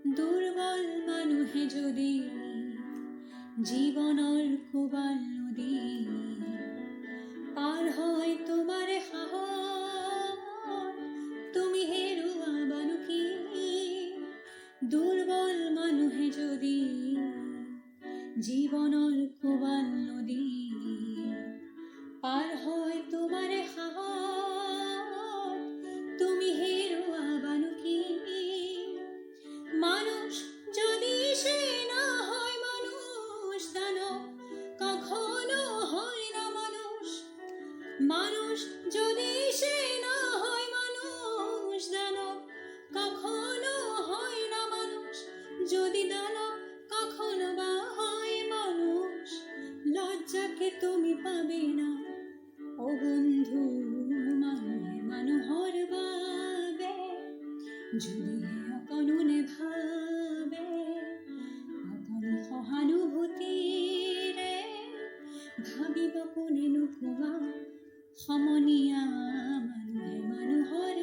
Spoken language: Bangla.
দুৰ্বল মানুহে যদি জীৱনৰ কোবাল নদী পাৰ হয় তোমাৰে সাহস তুমি হেৰুৱাবানো কি দুৰ্বল মানুহে যদি জীৱনৰ কোবাল নদী পাৰ হয় তোমাৰে সাহস তুমি হেৰুৱাবানো কি মানুষ যদি সে না হয় মানুষ দানব কখনো হয় না মানুষ মানুষ যদি সে না হয় মানুষ দানব কখনো হয় না মানুষ যদি দানব কখনো বা হয় মানুষ লজ্জাকে তুমি পাবে না ও বন্ধু মানুহে মানুহৰ বাবে যদি অকণোনে ভাবে অকণ সহানুভূতিৰে ভাবিব কোনেনো কোৱা সমনীয়া মানুহে মানুহৰ